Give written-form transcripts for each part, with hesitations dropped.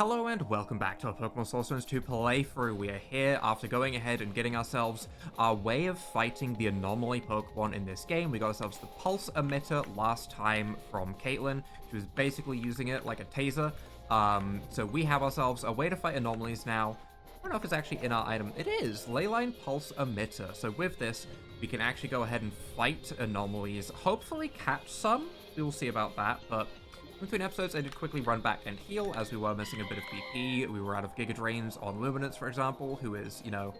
Hello and welcome back to our Pokemon Soulstones 2 playthrough. We are here after going ahead and getting ourselves our way of fighting the Anomoly Pokemon in this game. We got ourselves the Pulse Emitter last time from Caitlin. She was basically using it like a taser. So we have ourselves a way to fight anomalies now. I don't know if it's actually in our item. It is! Leyline Pulse Emitter. So with this, we can actually go ahead and fight anomalies. Hopefully catch some. We will see about that, but in between episodes, I did quickly run back and heal, as we were missing a bit of PP. We were out of Giga Drains on Luminance, for example, who is, you know,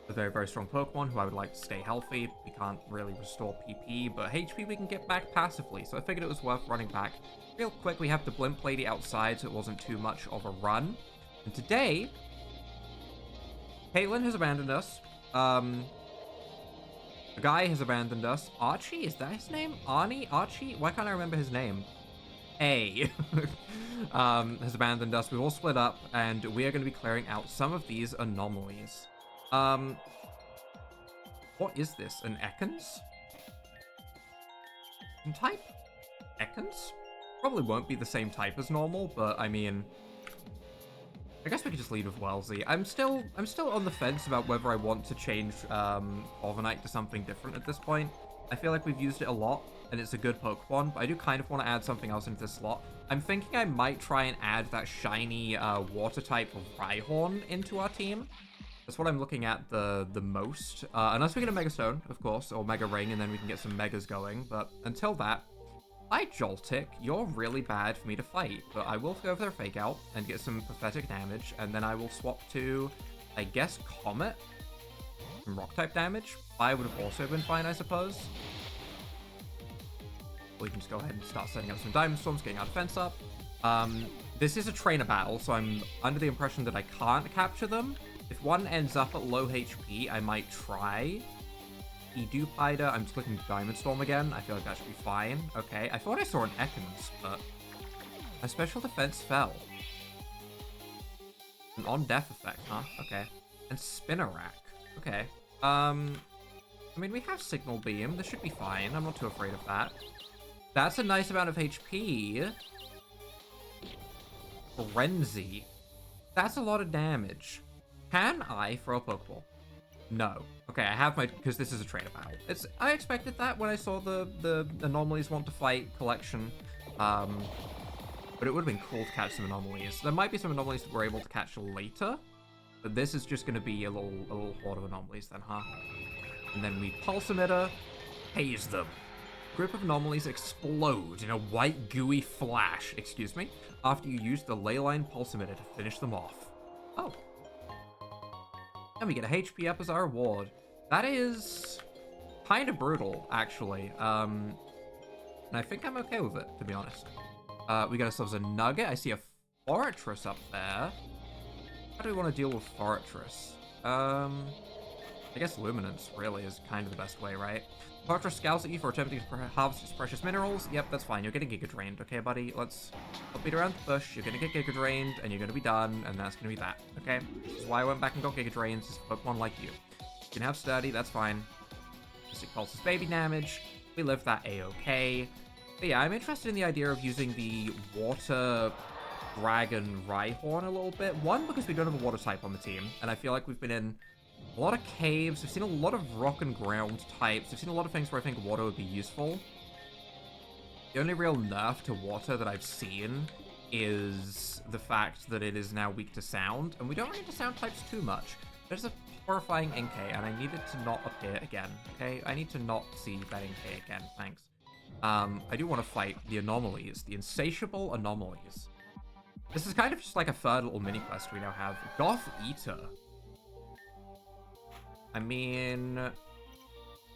a very, very strong Pokemon who I would like to stay healthy. We can't really restore PP, but HP we can get back passively, so I figured it was worth running back. Real quick, we have the Blimp Lady outside, so it wasn't too much of a run. And today, Caitlin has abandoned us. A guy has abandoned us. Archie? Is that his name? Arnie? Archie? Why can't I remember his name? Has abandoned us. We've all split up, and we are going to be clearing out some of these anomalies. What is this? An Ekans? Type? Ekans? Probably won't be the same type as normal, but I mean, I guess we could just lead with Wellesley. I'm still on the fence about whether I want to change Corviknight to something different at this point. I feel like we've used it a lot, and it's a good Pokemon, but I do kind of want to add something else into this slot. I'm thinking I might try and add that shiny water-type Rhyhorn into our team. That's what I'm looking at the most. Unless we get a Mega Stone, of course, or Mega Ring, and then we can get some Megas going. But until that, hi, Joltik. You're really bad for me to fight, but I will go for a Fake Out and get some pathetic damage, and then I will swap to, I guess, Comet. Some Rock-type damage. I would have also been fine, I suppose. We can just go ahead and start setting up some Diamond Storms, getting our defense up. This is a trainer battle, so I'm under the impression that I can't capture them. If one ends up at low HP, I might try. Edupider, I'm just clicking Diamond Storm again. I feel like that should be fine. Okay, I thought I saw an Ekans, but my special defense fell. An on-death effect, huh? Okay. And Spinarak. Okay. I mean, we have Signal Beam. This should be fine. I'm not too afraid of that. That's a nice amount of HP. Frenzy. That's a lot of damage. Can I throw a Pokeball? No. Okay, I have my... because this is a trainer battle. I expected that when I saw the Anomalies Want to Fight collection. But it would have been cool to catch some anomalies. There might be some anomalies that we're able to catch later. But this is just going to be a little horde of anomalies then, huh? And then we Pulse Emitter, haze them. Group of anomalies explode in a white gooey flash, excuse me, after you use the Leyline Pulse Emitter to finish them off. Oh. And we get a HP up as our reward. That is kind of brutal, actually. And I think I'm okay with it, to be honest. We got ourselves a Nugget. I see a Fortress up there. How do we want to deal with Fortress? I guess Luminance really is kind of the best way, right? Fortress scouts at you for attempting to harvest its precious minerals. Yep, that's fine. You're getting Giga Drained, okay, buddy? Let's beat around the bush. You're gonna get Giga Drained, and you're gonna be done, and that's gonna be that, okay? This is why I went back and got Giga Drained, is Pokemon like you. You can have Sturdy, that's fine. Mystic Pulse's baby damage. We live that A-okay. But yeah, I'm interested in the idea of using the Water Dragon Rhyhorn a little bit. One, because we don't have a Water type on the team, and I feel like we've been in a lot of caves. We've seen a lot of rock and ground types. We've seen a lot of things where I think water would be useful. The only real nerf to water that I've seen is the fact that it is now weak to sound, and we don't run into sound types too much. There's a horrifying Inkay, and I need it to not appear again, okay? I need to not see that Inkay again, thanks. I do want to fight the anomalies, the insatiable anomalies. This is kind of just like a third little mini-quest we now have. Goth Eater. I mean,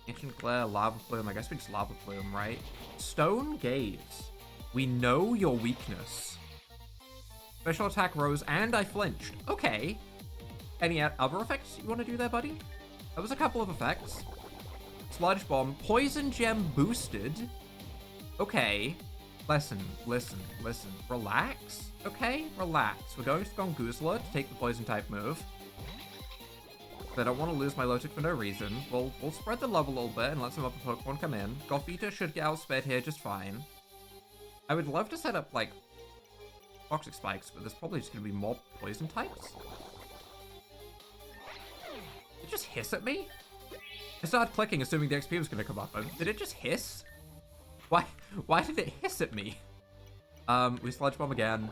Ancient Glare, Lava Plume. I guess we just Lava Plume, right? Stone Gaze. We know your weakness. Special attack rose, and I flinched. Okay. Any other effects you want to do there, buddy? That was a couple of effects. Sludge Bomb. Poison Gem boosted. Okay. Listen. Relax. Okay? Relax. We're going to Gongoozler to take the poison type move. I don't want to lose my Logic for no reason. We'll spread the love a little bit and let some other Pokemon come in. Gothita should get outsped here just fine. I would love to set up, like, toxic spikes, but there's probably just going to be more poison types. Did it just hiss at me? I started clicking, assuming the XP was going to come up. Did it just hiss? Why did it hiss at me? We Sludge Bomb again.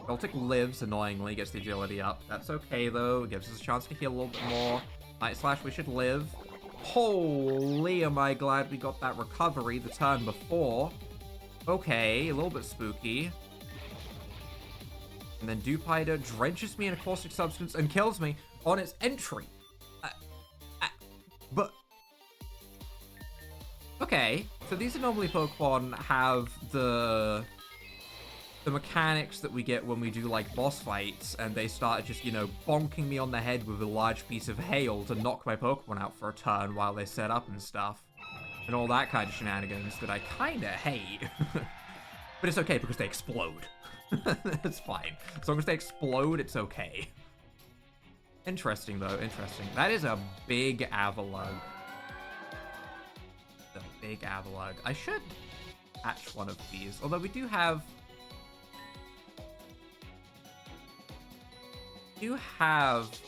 Celtic lives, annoyingly, gets the agility up. That's okay, though. It gives us a chance to heal a little bit more. Night Slash, we should live. Holy, am I glad we got that recovery the turn before. Okay, a little bit spooky. And then Dewpider drenches me in a caustic substance and kills me on its entry. But... Okay, so these Anomoly Pokemon have the mechanics that we get when we do, like, boss fights, and they start just, you know, bonking me on the head with a large piece of hail to knock my Pokemon out for a turn while they set up and stuff. And all that kind of shenanigans that I kinda hate. But it's okay because they explode. It's fine. As long as they explode, it's okay. Interesting, though. Interesting. That is a big Avalugg. A big Avalugg. I should hatch one of these. Although we do have...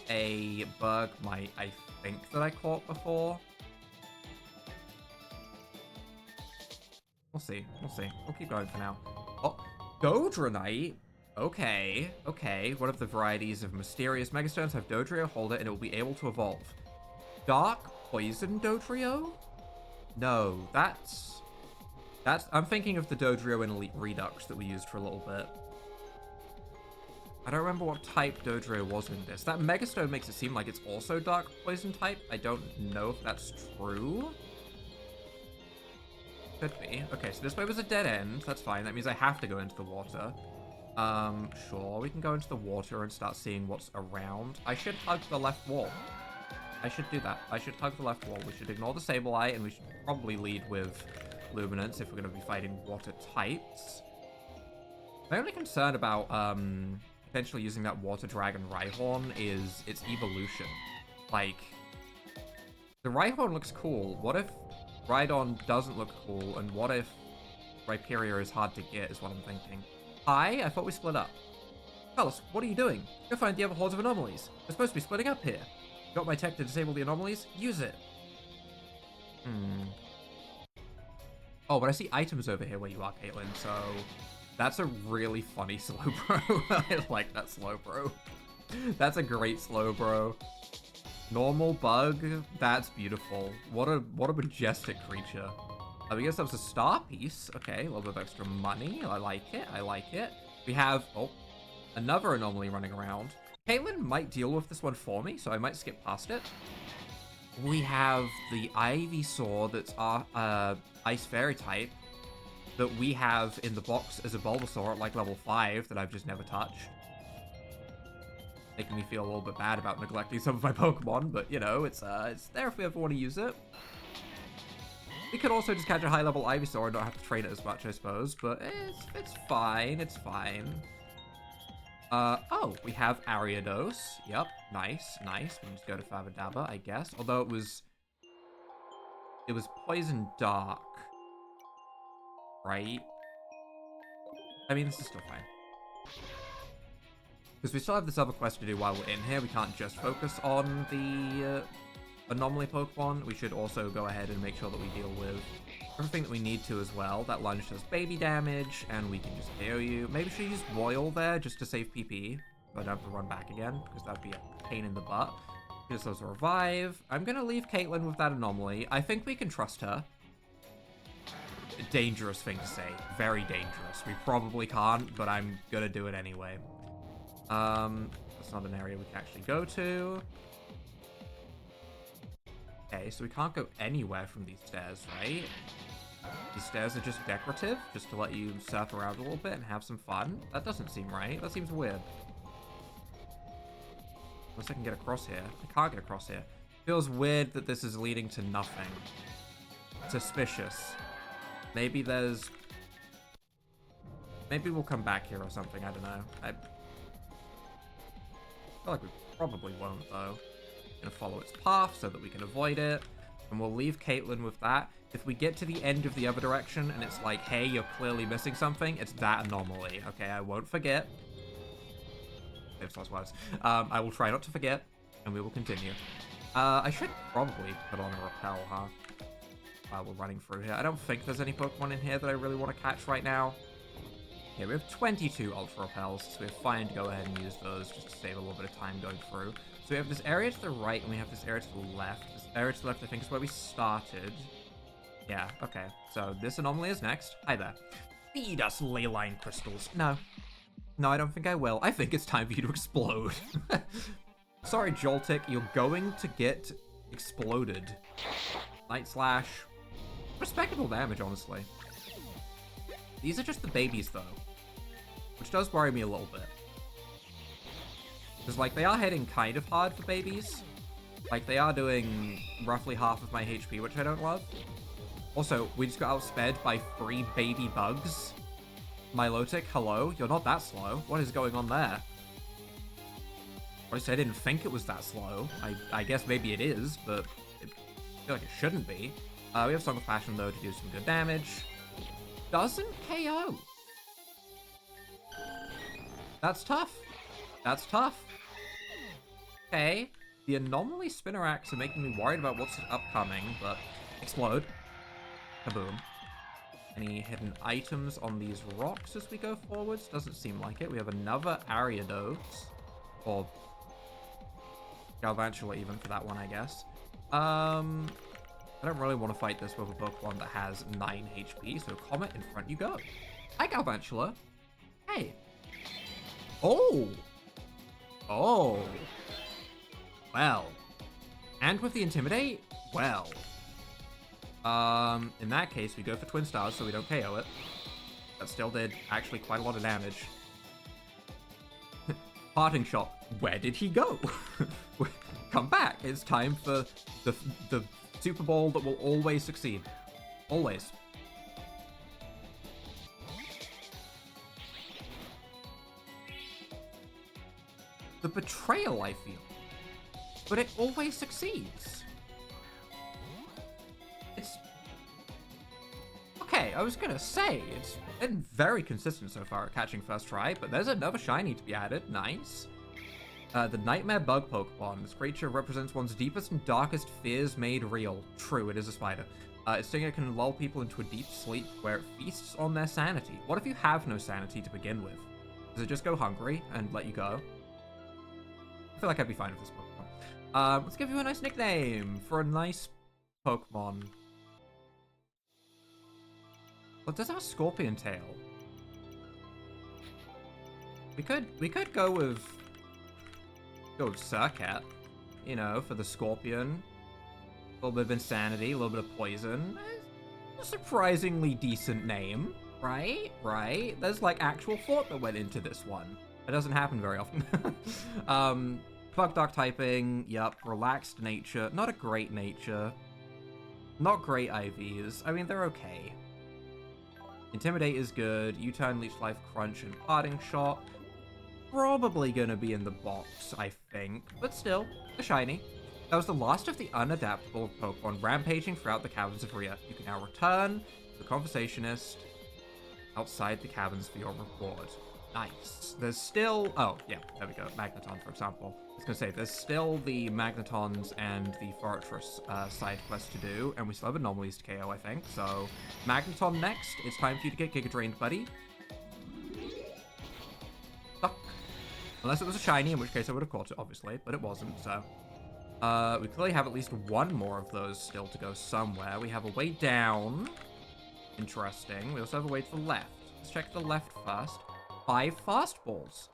a Bergmite, I think, that I caught before. We'll see. We'll see. We'll keep going for now. Oh, Dodronite. Okay. Okay. One of the varieties of mysterious Megastones have Dodrio, hold it, and it will be able to evolve. Dark Poison Dodrio? No, that's... I'm thinking of the Dodrio in Elite Redux that we used for a little bit. I don't remember what type Dodrio was in this. That Megastone makes it seem like it's also Dark Poison type. I don't know if that's true. Could be. Okay, so this way was a dead end. That's fine. That means I have to go into the water. Sure. We can go into the water and start seeing what's around. I should hug the left wall. I should do that. I should hug the left wall. We should ignore the Sableye, and we should probably lead with Luminance if we're going to be fighting water types. My only concern about, potentially using that Water Dragon Rhyhorn is its evolution. Like, the Rhyhorn looks cool. What if Rhydon doesn't look cool? And what if Rhyperior is hard to get, is what I'm thinking. Hi, I thought we split up. Carlos, what are you doing? Go find the other hordes of anomalies. We're supposed to be splitting up here. You got my tech to disable the anomalies? Use it. Oh, but I see items over here where you are, Caitlin, so... That's a really funny Slowbro. I like that Slowbro. That's a great Slowbro. Normal bug. That's beautiful. What a majestic creature. We get ourselves a star piece. Okay, a little bit of extra money. I like it. I like it. We have another anomaly running around. Caitlin might deal with this one for me, so I might skip past it. We have the Ivysaur that's our Ice Fairy type. That we have in the box as a Bulbasaur at like level 5 that I've just never touched. Making me feel a little bit bad about neglecting some of my Pokemon, but you know, it's there if we ever want to use it. We could also just catch a high level Ivysaur and not have to train it as much, I suppose, but it's fine, it's fine. Oh, we have Ariados. Yep, nice, nice. We can just go to Fabadaba, I guess. Although it was Poison Dark. Right? I mean, this is still fine. Because we still have this other quest to do while we're in here. We can't just focus on the anomaly Pokemon. We should also go ahead and make sure that we deal with everything that we need to as well. That lunge does baby damage, and we can just KO you. Maybe we should use Royal there just to save PP. But I don't have to run back again, because that would be a pain in the butt. Just as a revive. I'm going to leave Caitlin with that anomaly. I think we can trust her. Dangerous thing to say. Very dangerous. We probably can't, but I'm gonna do it anyway. That's not an area we can actually go to. Okay, so we can't go anywhere from these stairs, right? These stairs are just decorative, just to let you surf around a little bit and have some fun. That doesn't seem right. That seems weird. Unless I can get across here. I can't get across here. Feels weird that this is leading to nothing. Suspicious. Maybe we'll come back here or something, I don't know. I feel like we probably won't, though. Gonna follow its path so that we can avoid it. And we'll leave Caitlin with that. If we get to the end of the other direction and it's like, hey, you're clearly missing something, it's that anomaly. Okay, I won't forget. I will try not to forget, and we will continue. I should probably put on a repel, huh? While we're running through here. I don't think there's any Pokemon in here that I really want to catch right now. Yeah, we have 22 Ultra Repels, so we're fine to go ahead and use those just to save a little bit of time going through. So we have this area to the right, and we have this area to the left. This area to the left, I think, is where we started. Yeah, okay. So this anomaly is next. Hi there. Feed us leyline crystals. No. No, I don't think I will. I think it's time for you to explode. Sorry, Joltik, you're going to get exploded. Night Slash. Respectable damage, honestly. These are just the babies, though. Which does worry me a little bit. Because, like, they are hitting kind of hard for babies. Like, they are doing roughly half of my HP, which I don't love. Also, we just got outsped by 3 baby bugs. Milotic, hello? You're not that slow. What is going on there? Honestly, I didn't think it was that slow. I guess maybe it is, but I feel like it shouldn't be. We have Song of Passion, though, to do some good damage. Doesn't KO. That's tough. That's tough. Okay. The Anomoly Spinnerax are making me worried about what's upcoming, but explode. Kaboom. Any hidden items on these rocks as we go forwards? Doesn't seem like it. We have another Ariados. Or Galvantula even for that one, I guess. I don't really want to fight this with a Pokemon that has 9 HP, so Comet, in front you go. Hi, Galvantula. Hey. Oh! Oh. Well. And with the Intimidate? Well. In that case, we go for Twin Stars so we don't KO it. That still did actually quite a lot of damage. Parting Shot. Where did he go? Come back. It's time for the Super Bowl that will always succeed. Always. The betrayal, I feel. But it always succeeds. It's... Okay, I was gonna say, it's been very consistent so far at catching first try, but there's another shiny to be added. Nice. The Nightmare Bug Pokemon. This creature represents one's deepest and darkest fears made real. True, it is a spider. Its stinger can lull people into a deep sleep where it feasts on their sanity. What if you have no sanity to begin with? Does it just go hungry and let you go? I feel like I'd be fine with this Pokemon. Let's give you a nice nickname for a nice Pokemon. What does our Scorpion Tail? We could go with Surcat, you know, for the Scorpion. A little bit of Insanity, a little bit of Poison. A surprisingly decent name, right? Right? There's like actual thought that went into this one. It doesn't happen very often. Bug Dark typing, yup. Relaxed nature, not a great nature. Not great IVs. I mean, they're okay. Intimidate is good. U-turn, Leech Life, Crunch, and Parting Shot. Probably gonna be in the box, I think. But still, a shiny. That was the last of the unadaptable Pokemon rampaging throughout the caverns of Rhea. You can now return to the Conversationist outside the caverns for your reward. Nice. There's still... Oh, yeah, there we go. Magneton, for example. I was gonna say, there's still the Magnetons and the Fortress side quest to do, and we still have Anomalies to KO, I think. So, Magneton next. It's time for you to get Giga Drained, buddy. Suck. Unless it was a shiny, in which case I would have caught it, obviously, but it wasn't, so... we clearly have at least one more of those still to go somewhere. We have a way down. Interesting. We also have a way to the left. Let's check the left first. 5 fastballs.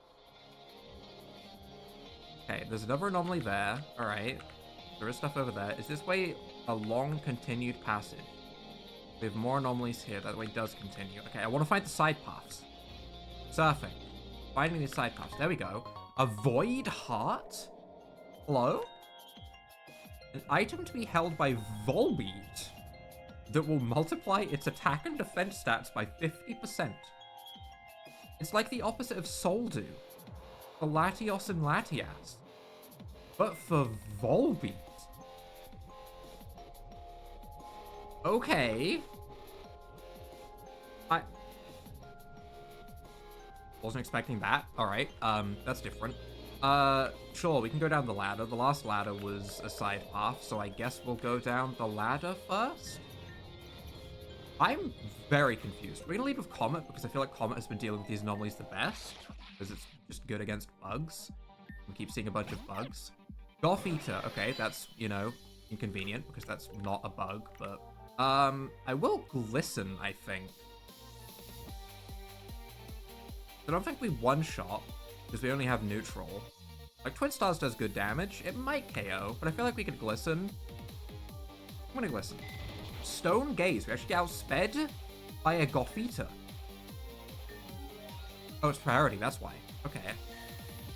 Okay, there's another anomaly there. Alright. There is stuff over there. Is this way a long continued passage? We have more anomalies here. That way does continue. Okay, I want to find the side paths. Surfing. Finding these side paths. There we go. A Void Heart? Hello? An item to be held by Volbeat that will multiply its attack and defense stats by 50%. It's like the opposite of Soldew, for Latios and Latias, but for Volbeat. Okay. I wasn't expecting that. Alright, that's different. Sure, we can go down the ladder. The last ladder was a side path, so I guess we'll go down the ladder first? I'm very confused. We're gonna lead with Comet, because I feel like Comet has been dealing with these anomalies the best, because it's just good against bugs. We keep seeing a bunch of bugs. Golf Eater, okay, that's, you know, inconvenient, because that's not a bug, but... I will Glisten, I think. I don't think we one-shot, because we only have neutral. Like, Twin Stars does good damage. It might KO, but I feel like we could Glisten. I'm gonna Glisten. Stone Gaze. We actually get outsped by a Gothita. Oh, it's priority, that's why. Okay.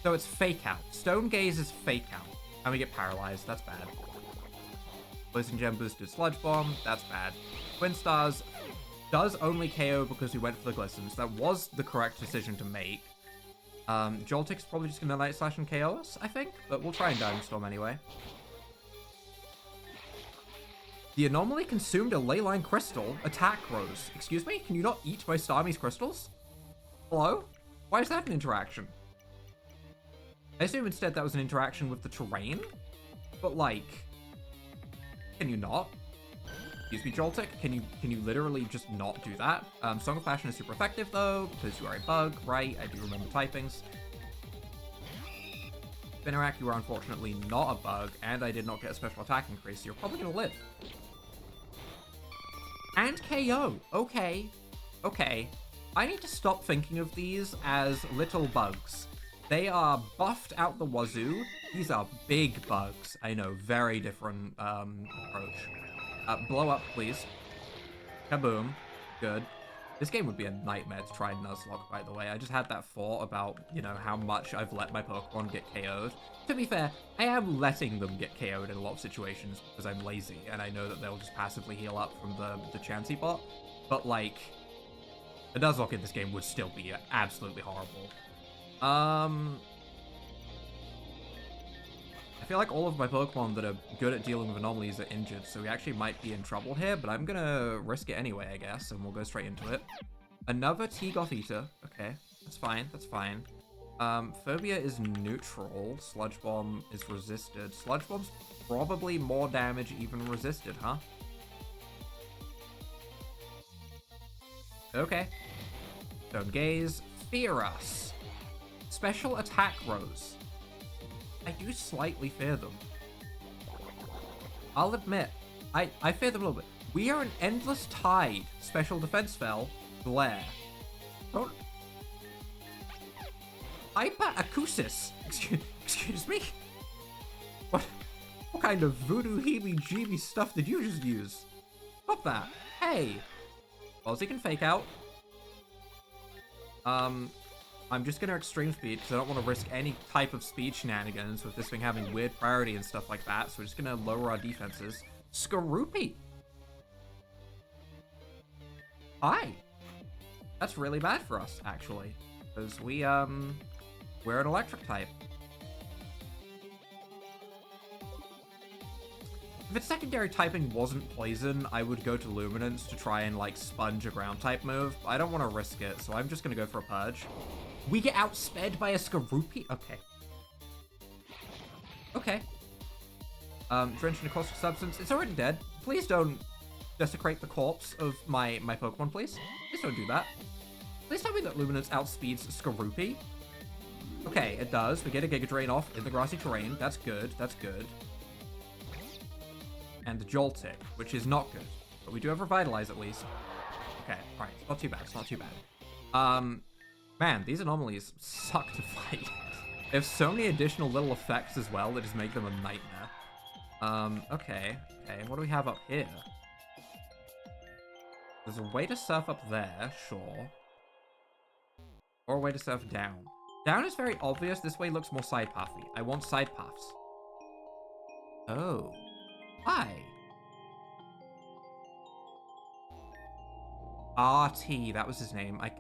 So it's Fake Out. Stone Gaze is Fake Out. And we get paralyzed. That's bad. Poison Gem boosted Sludge Bomb. That's bad. Twin Stars does only KO because we went for the Glistens. That was the correct decision to make. Joltik's probably just gonna Night Slash and KO us, I think. But we'll try and Diamond Storm anyway. The Anomoly consumed a Leyline Crystal. Attack Rose. Excuse me? Can you not eat my Starmie's crystals? Hello? Why is that an interaction? I assume instead that was an interaction with the terrain? But like... Can you not? Excuse me, Joltik? Can you literally just not do that? Song of Passion is super effective though, because you are a bug, right? I do remember typings. Spinarak, you are unfortunately not a bug, and I did not get a special attack increase, so you're probably gonna live. And KO. Okay. Okay. I need to stop thinking of these as little bugs. They are buffed out the wazoo. These are big bugs. I know, very different approach. Blow up, please. Kaboom. Good. This game would be a nightmare to try Nuzlocke, by the way. I just had that thought about, you know, how much I've let my Pokemon get KO'd. To be fair, I am letting them get KO'd in a lot of situations because I'm lazy, and I know that they'll just passively heal up from the Chansey bot. But, like, a Nuzlocke in this game would still be absolutely horrible. I feel like all of my Pokemon that are good at dealing with anomalies are injured, so we actually might be in trouble here, but I'm gonna risk it anyway, I guess, and we'll go straight into it. Another T-Gothita. Okay, that's fine, that's fine. Phobia is neutral. Sludge Bomb is resisted. Sludge Bomb's probably more damage even resisted, huh? Okay. Stone Gaze. Fear Us. Special Attack Rose. I do slightly fear them. I'll admit, I fear them a little bit. We are an Endless Tide. Special Defense Spell. Glare. Don't... Hyper-Acousis. Excuse me? What kind of voodoo heebie-jeebie stuff did you just use? Stop that. Hey. Ozzy can Fake Out. I'm just gonna Extreme Speed because I don't want to risk any type of speed shenanigans with this thing having weird priority and stuff like that, so we're just gonna lower our defenses. Skorupi! Hi! That's really bad for us, actually. Because we're an electric type. If its secondary typing wasn't poison, I would go to Luminance to try and, like, sponge a ground type move. I don't want to risk it, so I'm just gonna go for a Purge. We get outsped by a Skorupi? Okay. Okay. Drenched in a caustic substance. It's already dead. Please don't desecrate the corpse of my Pokemon, please. Please don't do that. Please tell me that Luminance outspeeds Skorupi. Okay, it does. We get a Giga Drain off in the grassy terrain. That's good. That's good. And the Joltik, which is not good. But we do have Revitalize at least. Okay, alright. It's not too bad. It's not too bad. Man, these anomalies suck to fight. They have so many additional little effects as well that just make them a nightmare. Okay. Okay, what do we have up here? There's a way to surf up there, sure. Or a way to surf down. Down is very obvious. This way looks more side pathy. I want side paths. Oh. Hi. RT, that was his name. I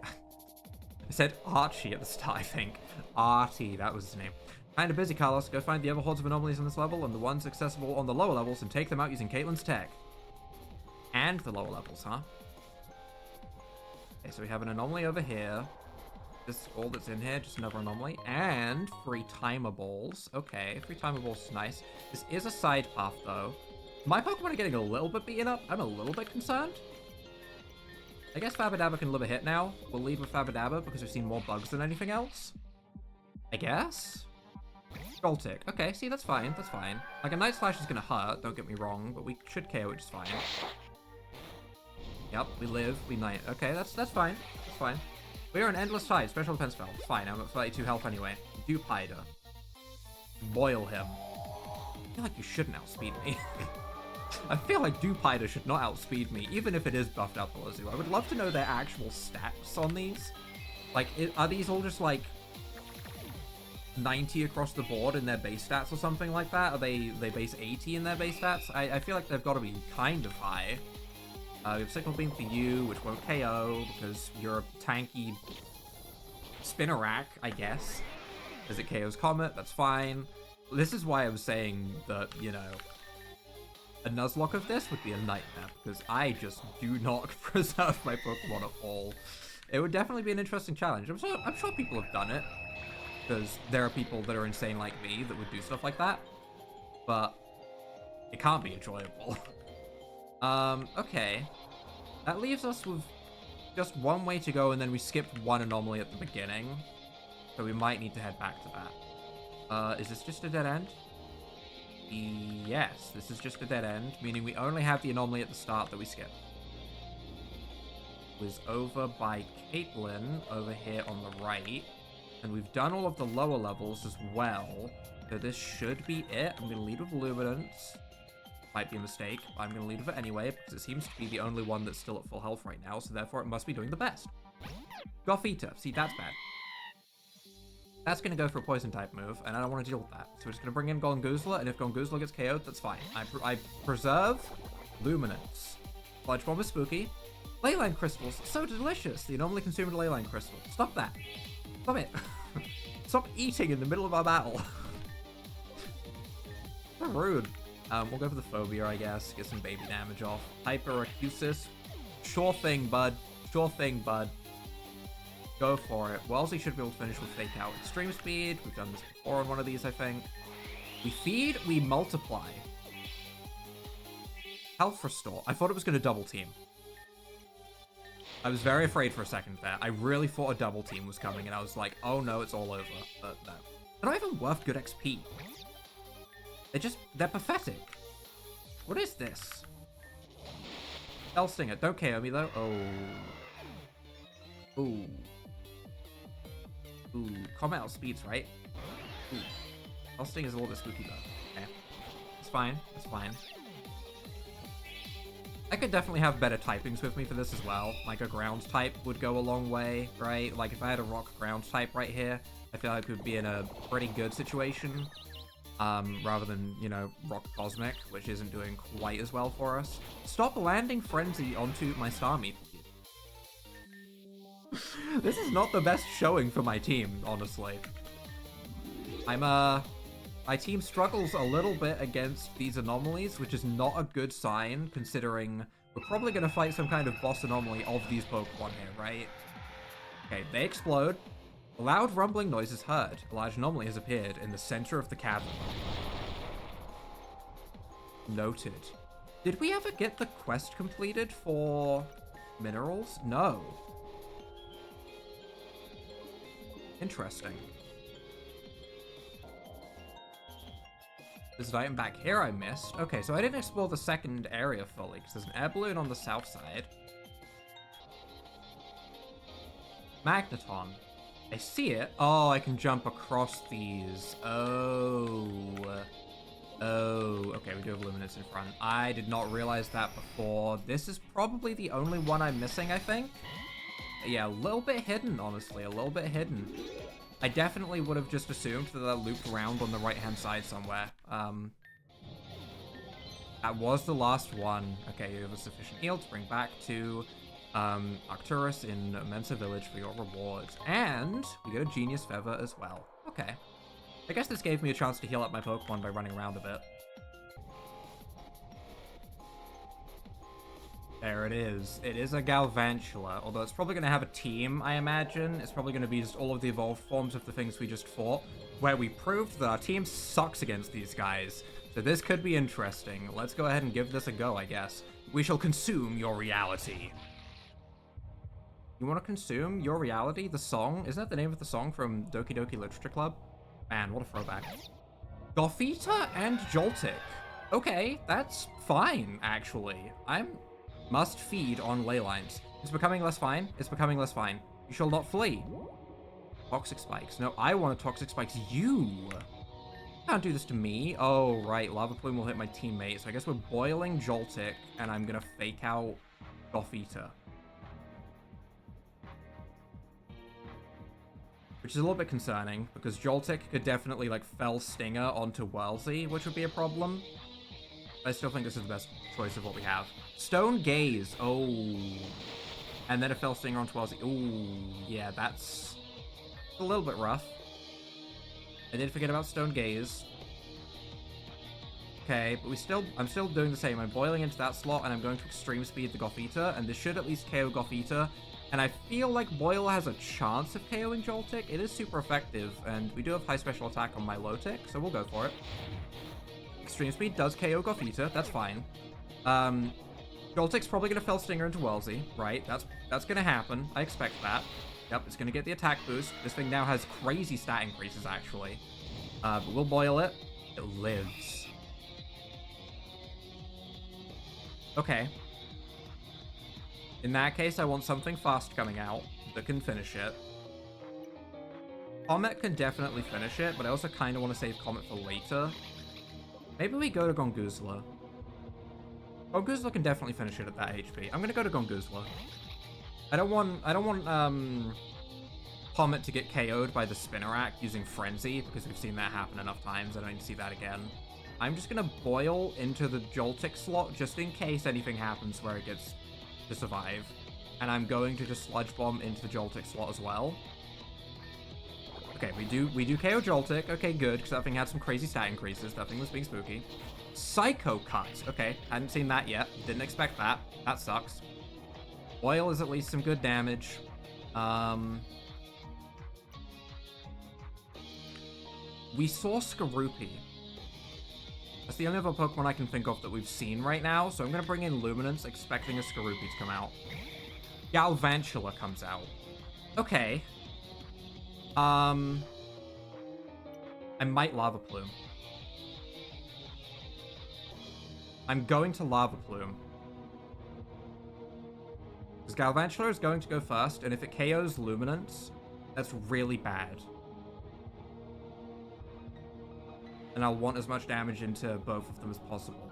said Archie at the start, I think. RT, that was his name. Kinda busy, Carlos. Go find the other hordes of anomalies on this level and the ones accessible on the lower levels and take them out using Caitlin's tech. And the lower levels, huh? Okay, so we have an anomaly over here. This is all that's in here, just another anomaly. And 3 timer balls. Okay, 3 timer balls is nice. This is a side path, though. My Pokemon are getting a little bit beaten up. I'm a little bit concerned. I guess Fabadaba can live a hit now. We'll lead with Fabadaba because we've seen more bugs than anything else. I guess? Joltik. Okay, see, that's fine. That's fine. Like, a Night Slash is gonna hurt, don't get me wrong, but we should KO it just fine. Yep, we live, we night. Okay, that's fine. That's fine. We are an Endless Tide, special defense spell. Fine, I'm at 32 health anyway. Dewpider. Boil him. I feel like you shouldn't outspeed me. I feel like Dewpider should not outspeed me, even if it is buffed out the Wazoo. I would love to know their actual stats on these. Like, are these all just like 90 across the board in their base stats or something like that? Are they base 80 in their base stats? I feel like they've got to be kind of high. We have Signal Beam for you, which won't KO because you're a tanky Spinnerack, I guess. As it KOs Comet, that's fine. This is why I was saying that, you know, a Nuzlocke of this would be a nightmare, because I just do not preserve my Pokemon at all. It would definitely be an interesting challenge. I'm sure people have done it, because there are people that are insane like me that would do stuff like that, but it can't be enjoyable. Okay. That leaves us with just one way to go, and then we skipped one anomaly at the beginning, so we might need to head back to that. Is this just a dead end? Yes, this is just a dead end, meaning we only have the anomaly at the start that we skipped. It was over by Caitlin, over here on the right, and we've done all of the lower levels as well, so this should be it. I'm going to lead with Luminance. Might be a mistake, but I'm going to lead with it anyway, because it seems to be the only one that's still at full health right now, so therefore it must be doing the best. Gothita. See, that's bad. That's going to go for a poison-type move, and I don't want to deal with that. So we're just going to bring in Gongoozler, and if Gongoozler gets KO'd, that's fine. I preserve Luminance. Sludge Bomb is spooky. Leyline Crystals, so delicious! The anomaly consumed a Leyline Crystal. Stop that. Stop it. Stop eating in the middle of our battle. So rude. We'll go for the Phobia, I guess. Get some baby damage off. Hyperacusis. Sure thing, bud. Sure thing, bud. Go for it. Wellesley should be able to finish with Fake Out Extreme Speed. We've done this before on one of these, I think. We feed, we multiply. Health Restore. I thought it was going to double team. I was very afraid for a second there. I really thought a double team was coming, and I was like, oh no, it's all over. But no. They're not even worth good XP. They're pathetic. What is this? Hellstinger, don't KO me though. Oh. Ooh. Ooh. Comet outspeeds, right? Ooh. Hellstinger is a little bit spooky though. Okay. It's fine. It's fine. I could definitely have better typings with me for this as well. Like a ground type would go a long way, right? Like if I had a rock ground type right here, I feel like we'd be in a pretty good situation. Rather than, you know, Rock Cosmic, which isn't doing quite as well for us. Stop landing Frenzy onto my Starmie, please. This is not the best showing for my team, honestly. My team struggles a little bit against these anomalies, which is not a good sign, considering we're probably going to fight some kind of boss anomaly of these Pokemon here, right? Okay, they explode. A loud rumbling noise is heard. A large anomaly has appeared in the center of the cavern. Noted. Did we ever get the quest completed for minerals? No. Interesting. There's an item back here I missed. Okay, so I didn't explore the second area fully, because there's an air balloon on the south side. Magneton. I see it. Oh, I can jump across these. Oh. Oh. Okay, we do have Luminance in front. I did not realize that before. This is probably the only one I'm missing, I think. Yeah, a little bit hidden, honestly. A little bit hidden. I definitely would have just assumed that that looped around on the right-hand side somewhere. That was the last one. Okay, you have a sufficient heal to bring back to Arcturus in Mensa Village for your rewards. And we get a Genius Feather as well. Okay. I guess this gave me a chance to heal up my Pokemon by running around a bit. There it is. It is a Galvantula, although it's probably going to have a team, I imagine. It's probably going to be just all of the evolved forms of the things we just fought, where we proved that our team sucks against these guys. So this could be interesting. Let's go ahead and give this a go, I guess. We shall consume your reality. You want to consume your reality? The song? Isn't that the name of the song from Doki Doki Literature Club? Man, what a throwback. Gothita and Joltik. Okay, that's fine, actually. Must feed on ley lines. It's becoming less fine. It's becoming less fine. You shall not flee. Toxic spikes. No, I want a toxic spikes. You can't do this to me. Oh, right. Lava Plume will hit my teammate. So I guess we're boiling Joltik, and I'm going to fake out Gothita. Which is a little bit concerning, because Joltik could definitely, like, fell Stinger onto Whirlsy, which would be a problem. I still think this is the best choice of what we have. Stone Gaze. Oh. And then a fell Stinger onto Whirlsy. Ooh. Yeah, that's a little bit rough. I did forget about Stone Gaze. Okay, but I'm still doing the same. I'm boiling into that slot, and I'm going to extreme speed the Gothita, and this should at least KO Gothita. And I feel like Boil has a chance of KOing Joltik. It is super effective, and we do have high special attack on my low tick, so we'll go for it. Extreme Speed does KO Gothita, that's fine. Joltik's probably going to Fell Stinger into Whirlsy, right? That's going to happen. I expect that. Yep, it's going to get the attack boost. This thing now has crazy stat increases, actually. But we'll Boil it. It lives. Okay. In that case, I want something fast coming out that can finish it. Comet can definitely finish it, but I also kind of want to save Comet for later. Maybe we go to Gonguzla. Gonguzla can definitely finish it at that HP. I'm gonna go to Gonguzla. I don't want Comet to get KO'd by the Spinnerack using Frenzy, because we've seen that happen enough times. I don't need to see that again. I'm just gonna Boil into the Joltik slot, just in case anything happens where it gets to survive. And I'm going to just Sludge Bomb into the Joltik slot as well. Okay, we do KO Joltik. Okay, good, because that thing had some crazy stat increases. That thing was being spooky. Psycho Cut. Okay, hadn't seen that yet. Didn't expect that. That sucks. Oil is at least some good damage. We saw Skorupi. That's the only other Pokemon I can think of that we've seen right now, so I'm going to bring in Luminance, expecting a Skorupi to come out. Galvantula comes out. Okay. I might Lava Plume. I'm going to Lava Plume. Because Galvantula is going to go first, and if it KOs Luminance, that's really bad. And I'll want as much damage into both of them as possible.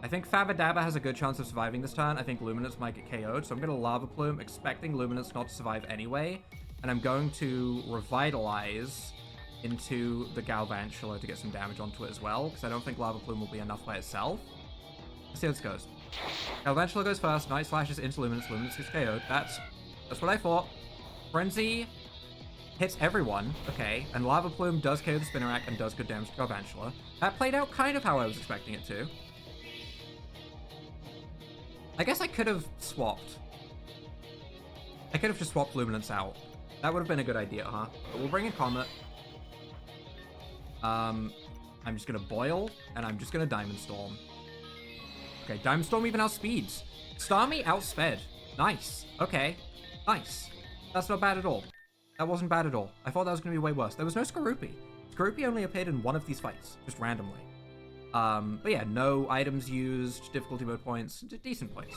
I think Fabadaba has a good chance of surviving this turn. I think Luminance might get KO'd, so I'm going to Lava Plume, expecting Luminance not to survive anyway. And I'm going to Revitalize into the Galvantula to get some damage onto it as well, because I don't think Lava Plume will be enough by itself. Let's see how this goes. Galvantula goes first, Night Slashes into Luminance, Luminance gets KO'd. That's what I thought. Frenzy hits everyone, okay, and Lava Plume does KO the Spinnerack and does good damage to Galvantula. That played out kind of how I was expecting it to. I guess I could have swapped. I could have just swapped Luminance out. That would have been a good idea, huh? But we'll bring in Comet. I'm just gonna Boil, and I'm just gonna Diamond Storm. Okay, Diamond Storm even outspeeds. Starmie outsped. Nice. Okay. Nice. That's not bad at all. That wasn't bad at all. I thought that was gonna be way worse. There was no Skorupi. Skorupi only appeared in one of these fights, just randomly. But yeah, no items used, difficulty mode points, decent points.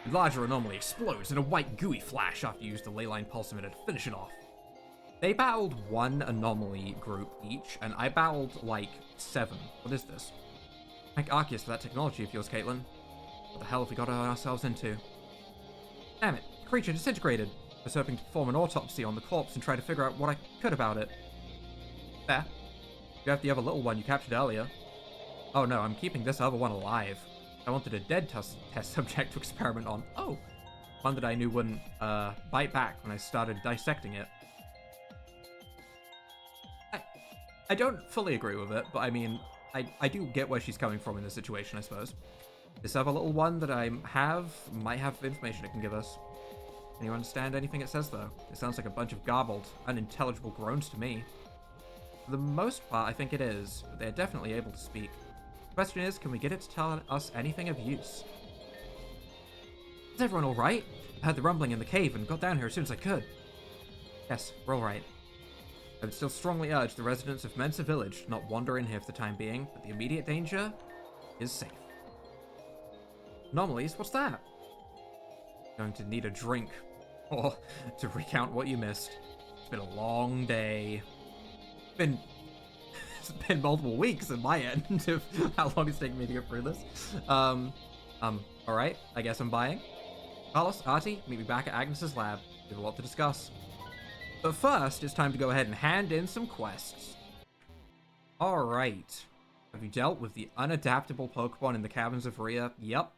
The larger Anomoly explodes in a white gooey flash after you use the Leyline Pulse emitter to finish it off. They battled one Anomoly group each, and I battled like 7. What is this? Thank Arceus for that technology of yours, Caitlin. What the hell have we got ourselves into? Damn it, the creature disintegrated. I was hoping to perform an autopsy on the corpse and try to figure out what I could about it. There. You have the other little one you captured earlier. Oh no, I'm keeping this other one alive. I wanted a dead test subject to experiment on. Oh, one that I knew wouldn't bite back when I started dissecting it. I don't fully agree with it, but I mean, I do get where she's coming from in this situation, I suppose. This other little one that I might have information it can give us. Can you understand anything it says, though? It sounds like a bunch of garbled, unintelligible groans to me. For the most part, I think it is, but they're definitely able to speak. The question is, can we get it to tell us anything of use? Is everyone alright? I heard the rumbling in the cave and got down here as soon as I could. Yes, we're alright. I would still strongly urge the residents of Mensa Village not wander in here for the time being, but the immediate danger is safe. Anomalies? What's that? Going to need a drink. Or to recount what you missed. It's been a long day. It's been multiple weeks in my end of how long it's taken me to get through this. Alright, I guess I'm buying. Carlos, Artie, meet me back at Agnes's lab. We have a lot to discuss. But first, it's time to go ahead and hand in some quests. Alright. Have you dealt with the unadaptable Pokemon in the caverns of Rhea? Yep.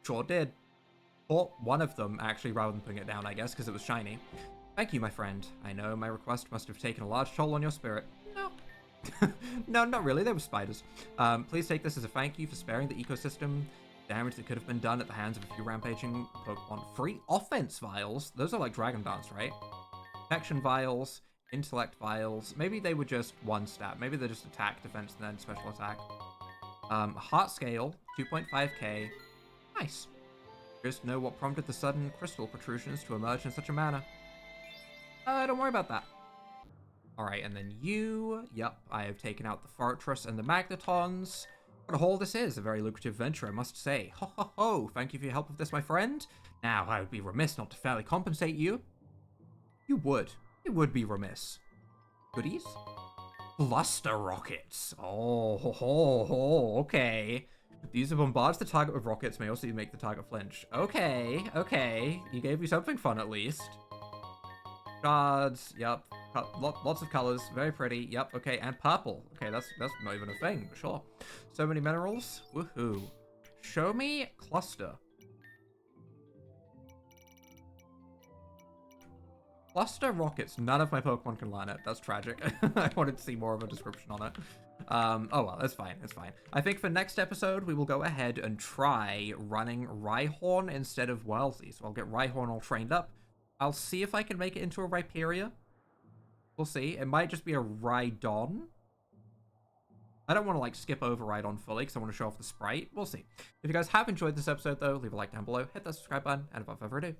Sure did. Caught one of them, actually, rather than putting it down, I guess, because it was shiny. Thank you, my friend. I know my request must have taken a large toll on your spirit. No. No, not really. They were spiders. Please take this as a thank you for sparing the ecosystem damage that could have been done at the hands of a few rampaging Pokemon. 3 offense vials? Those are like Dragon Dance, right? Protection vials, intellect vials. Maybe they were just one stat. Maybe they're just attack, defense, and then special attack. Heart scale, 2.5k. Nice. Just know what prompted the sudden crystal protrusions to emerge in such a manner. Don't worry about that. Alright, and then you. Yep, I have taken out the Fortress and the Magnetons. What a haul this is. A very lucrative venture, I must say. Ho ho ho. Thank you for your help with this, my friend. Now, I would be remiss not to fairly compensate you. You would. You would be remiss. Goodies? Cluster rockets. Oh, ho, ho, ho, okay. These are bombards the target with rockets, may also make the target flinch. Okay, okay. You gave me something fun at least. Shards, yep. Lots of colors, very pretty. Yep, okay, and purple. Okay, that's not even a thing, but sure. So many minerals. Woohoo. Show me cluster. Cluster rockets. None of my Pokemon can learn it. That's tragic. I wanted to see more of a description on it. Oh well, it's fine. It's fine. I think for next episode, we will go ahead and try running Rhyhorn instead of Whirlsy. So I'll get Rhyhorn all trained up. I'll see if I can make it into a Rhyperior. We'll see. It might just be a Rhydon. I don't want to, like, skip over Rhydon fully because I want to show off the sprite. We'll see. If you guys have enjoyed this episode, though, leave a like down below, hit that subscribe button, and without further ado,